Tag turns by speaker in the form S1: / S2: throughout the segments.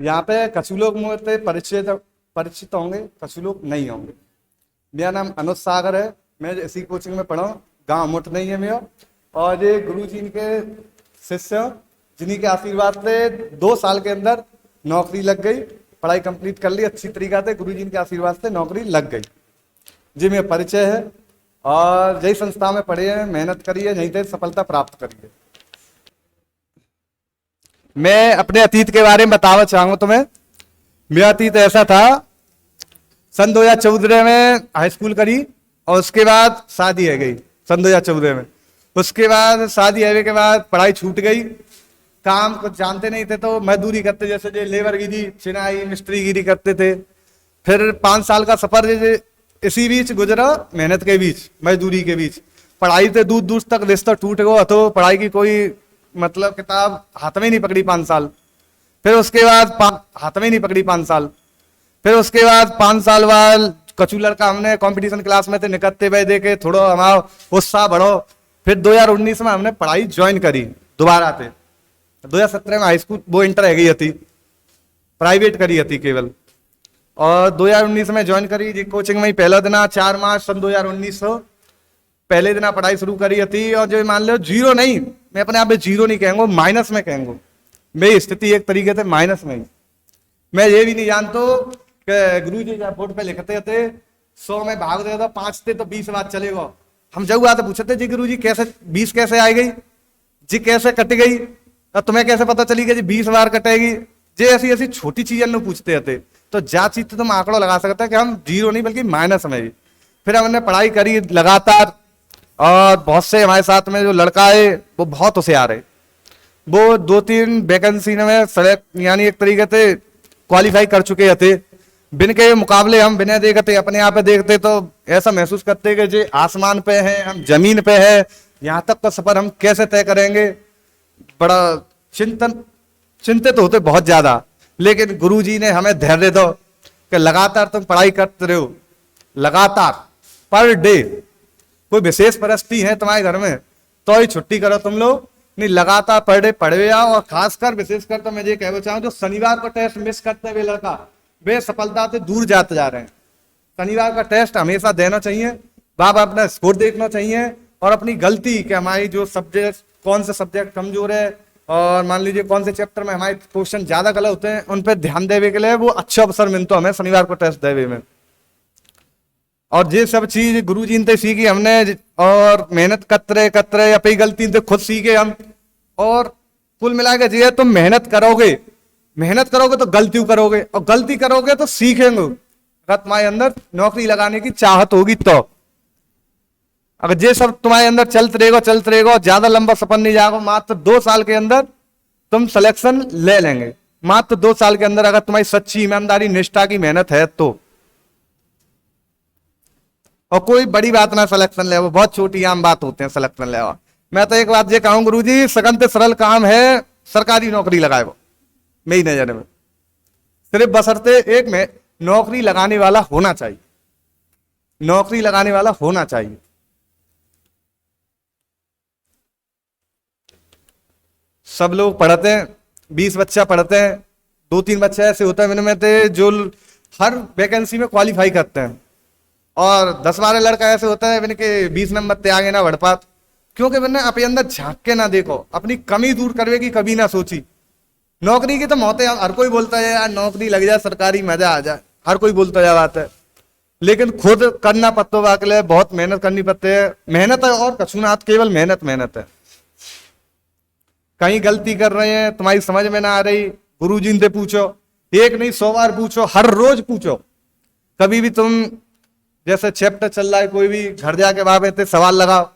S1: यहाँ पे कछु लोग मुझसे परिचित होंगे, कछु लोग नहीं होंगे। मेरा नाम अनुज सागर है। मैं इसी कोचिंग में पढ़ा हूँ। गाँव मुठ नहीं है मेरा। और ये गुरु जी के शिष्य हूं, जिन्हीं के आशीर्वाद से 2 साल के अंदर नौकरी लग गई। पढ़ाई कंप्लीट कर ली अच्छी तरीका से, गुरु जी के आशीर्वाद से नौकरी लग गई। जी मेरा परिचय है। और यही संस्था में पढ़े हैं, मेहनत करी है, यहीं से सफलता प्राप्त करी है। मैं अपने अतीत के बारे में बताना चाहूंगा तुम्हें। मेरा अतीत ऐसा था, सन 2014 में हाई स्कूल करी और उसके बाद शादी है गई सन 2014 में। उसके बाद शादी है के बाद पढ़ाई छूट गई। काम कुछ जानते नहीं थे तो मजदूरी करते, जैसे जो लेबरगिरी, चिनाई, मिस्त्रीगिरी करते थे। फिर 5 साल का सफर इसी बीच गुजरा, मेहनत के बीच, मजदूरी के बीच। पढ़ाई से दूर दूर तक रिश्ता टूट गया, तो पढ़ाई की कोई मतलब किताब हाथ में नहीं पकड़ी 5 साल। फिर उसके बाद हाथ में नहीं पकड़ी 5 साल। फिर उसके बाद 5 साल बाद कचू लड़का हमने कंपटीशन क्लास में थे, निकलते हुए देखे, थोड़ा हमारा उत्साह बढ़ो। फिर 2019 में हमने पढ़ाई ज्वाइन करी दोबारा थे। 2017 में हाई स्कूल वो इंटर है गई थी, प्राइवेट करी थी केवल। और 2019 में ज्वाइन करी जी कोचिंग में ही। पहला दिन 4 मार्च सन 2019 पहले दिन पढ़ाई शुरू करी थी। और जो मान लो जीरो नहीं, मैं अपने आप में जीरो नहीं कहूंगा, माइनस में कहूंगा। मेरी स्थिति एक तरीके से माइनस में ही। मैं ये भी नहीं जानता कि गुरु जी बोर्ड पे लिखते थे 100 में भाग देता 5 थे तो 20 बात चलेगा। हम जब आते पूछते जी गुरु जी कैसे 20 कैसे आ गई जी, कैसे कट गई, और तुम्हें कैसे पता चली कि जी 20 बार कटेगी जी। ऐसी ऐसी छोटी चीजें पूछते थे। तो जा चीज तो तुम आंकड़ों लगा सकते हैं कि हम जीरो नहीं बल्कि माइनस में ही। फिर हमने पढ़ाई करी लगातार। और बहुत से हमारे साथ में जो लड़का है वो बहुत होशियार है। वो 2-3 वैकेंसी में सेलेक्ट, यानी एक तरीके से क्वालिफाई कर चुके थे। बिन के मुकाबले हम बिना देखते अपने आप पे देखते तो ऐसा महसूस करते कि जी आसमान पे है, हम जमीन पे है, यहाँ तक का सफर हम कैसे तय करेंगे। बड़ा चिंतित होते बहुत ज्यादा। लेकिन गुरुजी ने हमें धैर्य दो कि लगातार तुम पढ़ाई करते रहो, लगातार पर डे। कोई विशेष परिस्थिति है तुम्हारे घर में तो ही छुट्टी करो तुम लोग, नहीं लगातार पर डे पढ़े आओ। और खासकर विशेषकर तो मैं ये कहना चाहूँ, जो शनिवार को टेस्ट मिस करते हुए लड़का, वे सफलता से दूर जाते जा रहे हैं। शनिवार का टेस्ट हमेशा देना चाहिए, बाप अपना स्कोर देखना चाहिए और अपनी गलती कि हमारी जो सब्जेक्ट, कौन से सब्जेक्ट कमजोर है और मान लीजिए कौन से चैप्टर में हमारे क्वेश्चन ज्यादा गलत होते हैं, उन पर ध्यान देने के लिए वो अच्छा अवसर मिलता हमें शनिवार को टेस्ट देवे में। और ये सब चीज गुरु जी ने सीखी हमने, और मेहनत कतरे अपनी गलती से खुद सीखे हम। और कुल मिला के जी तुम मेहनत करोगे तो गलती करोगे, और गलती करोगे तो सीखेंगे। अगर तुम्हारे अंदर नौकरी लगाने की चाहत होगी तो, अगर ये सब तुम्हारे अंदर चलते रहेगा, ज्यादा लंबा सफर नहीं जाएगा। मात्र 2 साल के अंदर तुम सिलेक्शन ले लेंगे। मात्र 2 साल के अंदर, अगर तुम्हारी सच्ची ईमानदारी, निष्ठा की मेहनत है तो। और कोई बड़ी बात ना सिलेक्शन ले, वो बहुत छोटी आम बात होते हैं सिलेक्शन ले। मैं तो एक बात ये कहूँ गुरु जी, सगन से सरल काम है सरकारी नौकरी लगाए। वो मेरी नजर में सिर्फ बशर्ते एक में नौकरी लगाने वाला होना चाहिए, नौकरी लगाने वाला होना चाहिए। सब लोग पढ़ते हैं, 20 बच्चा पढ़ते हैं, 2-3 बच्चे ऐसे होते हैं इनमें से जो हर वैकेंसी में क्वालिफाई करते हैं, और 10-12 लड़का ऐसे होता है इनके 20 नंबर से आगे ना बढ़ पाते, क्योंकि मैंने अपने अंदर झांक के ना देखो, अपनी कमी दूर करने की कभी ना सोची। नौकरी की तो मौतें हर कोई बोलता है यार नौकरी लग जाए सरकारी मजा आ जाए, हर कोई बोलता है बात है। लेकिन खुद करना पत्तों के लिए बहुत मेहनत करनी पड़ती है। मेहनत है और कछुनाथ, केवल मेहनत है। कहीं गलती कर रहे हैं, तुम्हारी समझ में ना आ रही, गुरुजी से पूछो, एक नहीं 100 बार पूछो, हर रोज पूछो। कभी भी तुम जैसे चैप्टर चल रहा है कोई भी, घर जाके वहां पे सवाल लगाओ,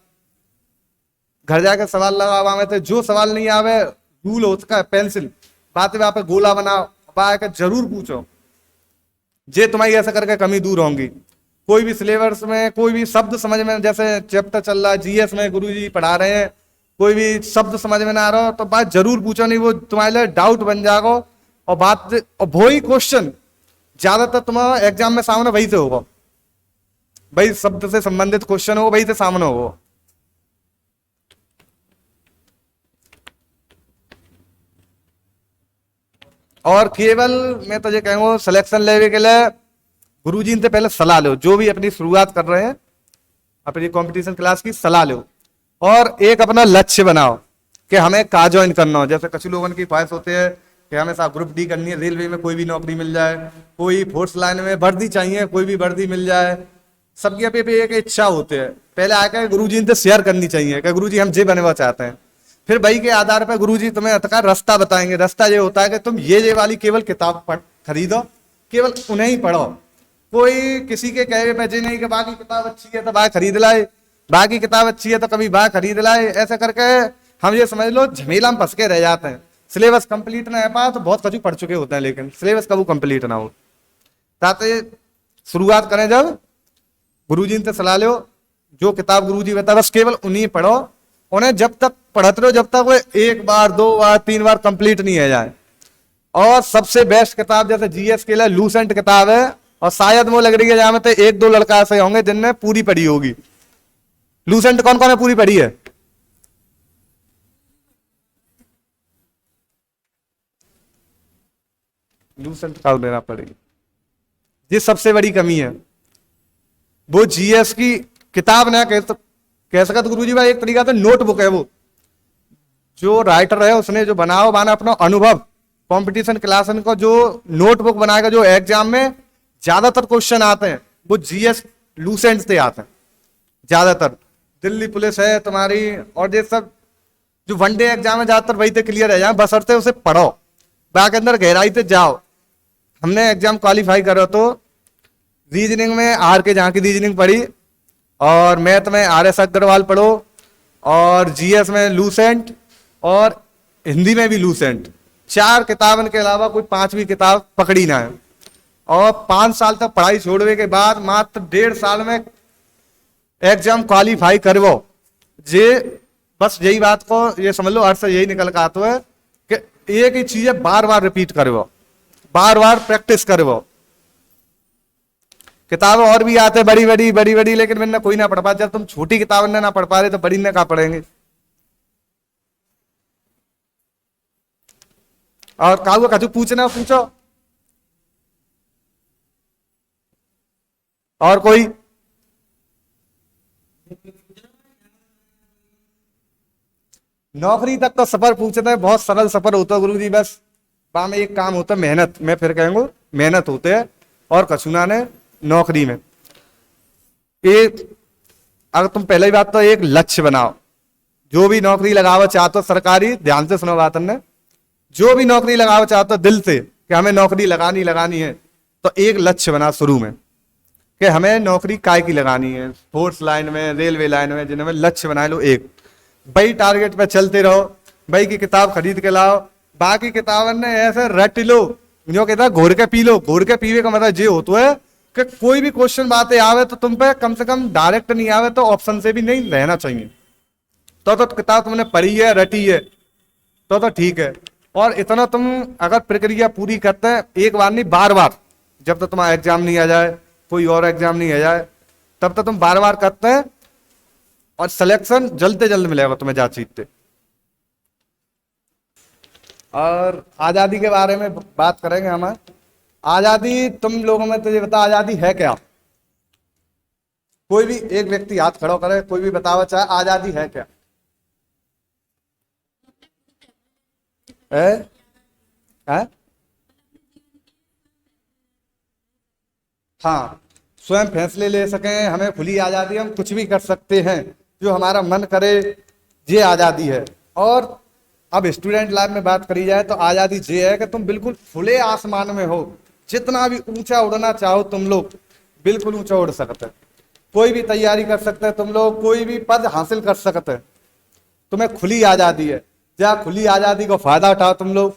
S1: घर जाके सवाल लगाओ। वहां में जो सवाल नहीं आवे, रूल हो उसका पेंसिल बातें वहां पे गोला बनाओ, वहां जरूर पूछो। जे तुम्हारी ऐसा करके कमी दूर होंगी। कोई भी सिलेबस में कोई भी शब्द समझ में, जैसे चैप्टर चल रहा है जीएस में गुरुजी पढ़ा रहे हैं, कोई भी शब्द समझ में ना आ रहा हो तो बात जरूर पूछो, नहीं वो तुम्हारे लिए डाउट बन जाएगा। और बात, और वही क्वेश्चन ज्यादातर तुम्हारा एग्जाम में सामने वही से होगा, वही शब्द से संबंधित क्वेश्चन हो, वही से सामने हो। और केवल मैं तो ये कहूँगा सिलेक्शन लेने के लिए गुरुजी से पहले सलाह लो, जो भी अपनी शुरुआत कर रहे हैं अपनी कंपटीशन क्लास की सलाह लो, और एक अपना लक्ष्य बनाओ कि हमें का ज्वाइन करना हो। जैसे कुछ लोगों की ख्वाहिश होते हैं कि हमें साहब ग्रुप डी करनी है, रेलवे में कोई भी नौकरी मिल जाए, कोई फोर्स लाइन में वर्दी चाहिए, कोई भी वर्दी मिल जाए, सबकी अपनी अपनी एक इच्छा होती है। पहले आकर गुरुजी से शेयर करनी चाहिए कि गुरुजी हम जे बनवा चाहते हैं, फिर वही के आधार पर गुरुजी तुम्हें अतकार रास्ता बताएंगे। रास्ता ये होता है कि तुम ये वाली केवल किताब खरीदो, केवल उन्हें ही पढ़ो, कोई किसी के कहे पैसे नहीं कि बाकी किताब अच्छी है तो बाय खरीद लाए, बाकी किताब अच्छी है तो कभी बाय खरीद लाए। ऐसा करके हम ये समझ लो झमेला में फंस के रह जाते हैं। सिलेबस कंप्लीट ना है पा तो बहुत कछु पढ़ चुके होते हैं, लेकिन सिलेबस कभी कंप्लीट ना हो। ताकि शुरुआत करें जब गुरुजी से सलाह लो, जो किताब गुरुजी बता बस केवल उन्हीं पढ़ो, उन्हें जब तक पढ़ते रहो जब तक वो एक बार दो बार तीन बार कंप्लीट नहीं हो जाए। और सबसे बेस्ट किताब जैसे जीएस के लिए लूसेंट किताब है, और शायद वो लग रही है जहां में तो एक दो लड़का ऐसे होंगे जिनने पूरी पढ़ी होगी। लूसेंट कौन कौन है पूरी पढ़ी है? लूसेंट का लेना पड़ेगी। ये सबसे बड़ी कमी है, वो जीएस की किताब ना कह सकते गुरु जी भाई, एक तरीका से नोटबुक है वो, जो राइटर है उसने जो बनाओ माना अपना अनुभव कंपटीशन क्लास को जो नोटबुक बनाएगा, जो एग्जाम में ज्यादातर क्वेश्चन आते हैं वो जीएस लूसेंट से आते हैं ज्यादातर। दिल्ली पुलिस है तुम्हारी और ये सब जो वनडे एग्जाम है ज्यादातर वही तो क्लियर है, जाए बसरते उसे पढ़ो, बाकी अंदर गहराई से जाओ। हमने एग्जाम क्वालिफाई करो तो रीजनिंग में आर के जहाँ की रीजनिंग पढ़ी, और मैथ में आर एस अग्रवाल पढ़ो, और जीएस में लूसेंट, और हिंदी में भी लूसेंट। 4 किताबन के अलावा कोई 5वीं किताब पकड़ी ना है। और 5 साल तक पढ़ाई छोड़ने के बाद मात्र 1.5 साल में एग्जाम क्वालिफाई करवो। जे बस यही बात को ये समझ लो, अर्थ से यही निकल कर आता है कि एक ही चीज बार बार रिपीट करवो, बार बार प्रैक्टिस करवो। किताबें और भी आते बड़ी बड़ी, लेकिन मैंने कोई ना पढ़ पा। जब तुम छोटी किताबें ना पढ़ पा रहे तो बड़ी ने कहा पढ़ेंगे। और काहू कछु पूछना पूछो, और कोई? नौकरी तक तो सफर पूछते हैं, बहुत सरल सफर होता है गुरु जी। बस वहां में एक काम होता है मेहनत, मैं फिर कहूंगा मेहनत होते है, और कछुना ने नौकरी में एक, अगर तुम पहले ही बात तो एक लक्ष्य बनाओ। जो भी नौकरी लगाओ चाहते हो सरकारी, ध्यान से सुनो बात ने, जो भी नौकरी लगाओ चाहते हो दिल से कि हमें नौकरी लगानी है, तो एक लक्ष्य बना शुरू में कि हमें नौकरी काय की लगानी है। फोर्स लाइन में, रेलवे लाइन में, जिनमें लक्ष्य बना लो एक, भाई टारगेट पे चलते रहो, भाई की किताब खरीद के लाओ। बाकी किताबन ने ऐसे रट लो, जो कहता है घोर के पी लो। घोर के पीवे का मतलब ये होता है कि कोई भी क्वेश्चन बातें आवे तो तुम पे कम से कम डायरेक्ट नहीं आवे तो ऑप्शन से भी नहीं रहना चाहिए। तो किताब तुमने पढ़ी है, रटी है, तो ठीक है। और इतना तुम अगर प्रक्रिया पूरी करते हैं, एक बार नहीं बार बार, जब तक तुम्हारा एग्जाम नहीं आ जाए, कोई और एग्जाम नहीं आ जाए, तब तक तुम बार बार करते हैं, और सिलेक्शन जल्द से जल्द मिलेगा तुम्हें जा चीजते। और आजादी के बारे में बात करेंगे हम। आजादी तुम लोगों में तो ये बता, आजादी है क्या? कोई भी एक व्यक्ति हाथ खड़ा करे, कोई भी बतावा चाहे आजादी है क्या? है? हाँ, स्वयं फैसले ले सकें, हमें खुली आजादी, हम कुछ भी कर सकते हैं, जो हमारा मन करे, ये आजादी है। और अब स्टूडेंट लाइफ में बात करी जाए तो आजादी ये है कि तुम बिल्कुल खुले आसमान में हो, जितना भी ऊंचा उड़ना चाहो तुम लोग बिल्कुल ऊंचा उड़ सकते हैं, कोई भी तैयारी कर सकते हैं तुम लोग, कोई भी पद हासिल कर सकते हैं, तुम्हें खुली आजादी है। क्या खुली आजादी को फायदा उठाओ तुम लोग,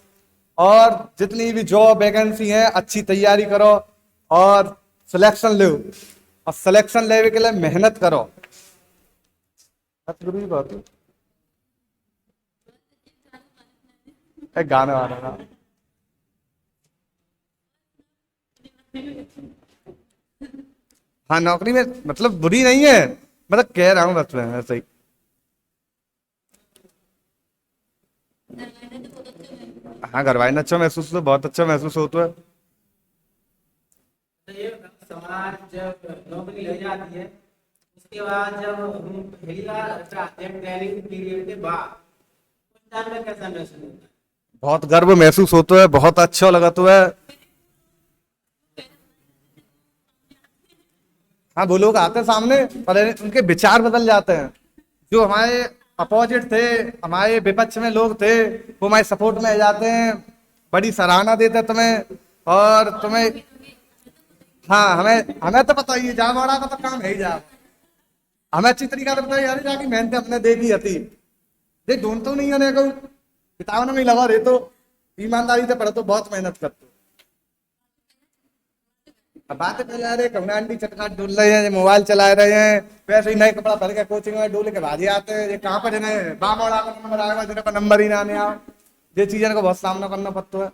S1: और जितनी भी जॉब वैकेंसी है अच्छी तैयारी करो, और सिलेक्शन लो, और सिलेक्शन लेने के लिए मेहनत करो। एक गाना वाला ना, हाँ नौकरी में मतलब बुरी नहीं है, मतलब कह रहा हूँ बस मैं ऐसे ही। हाँ घर वाले ने अच्छा महसूस होता, बहुत अच्छा महसूस होता है।
S2: तो ये बताओ, समाज जब नौकरी लग जाती है उसके बाद जब हम पहली बार जाते हैं ट्रेनिंग पीरियड के बाद, उस टाइम में कैसा महसूस होता है?
S1: बहुत गर्व महसूस होता है, बहुत अच्छा लगता है। हाँ वो लोग आते हैं सामने पर उनके विचार बदल जाते हैं। जो हमारे अपोजिट थे, हमारे विपक्ष में लोग थे, वो हमारे सपोर्ट में आ जाते हैं, बड़ी सराहना देते हैं तुम्हें। और तुम्हें, हाँ हमें हमें तो पता ही है जा बड़ा का तो काम है ही जा। हमें अच्छी तरीका से पता है यार जाके मेहनत अपने देखी हती। देख ढूंढ तो नहीं है को किताब में लगा रहे तो ईमानदारी से पढ़ो तो बहुत मेहनत करते। अब बात पहले अरे कमरा आंटी चटखाट डोल रहे हैं, मोबाइल चला रहे हैं, वैसे ही नए कपड़ा पहन के कोचिंग में डोल के भाजी आते हैं। ये कहाँ पर जिन्हें बाम और नंबर आएगा, जिन्हें पर नंबर ही ना आने आओ, ये चीजें को बहुत सामना करना पड़ता है।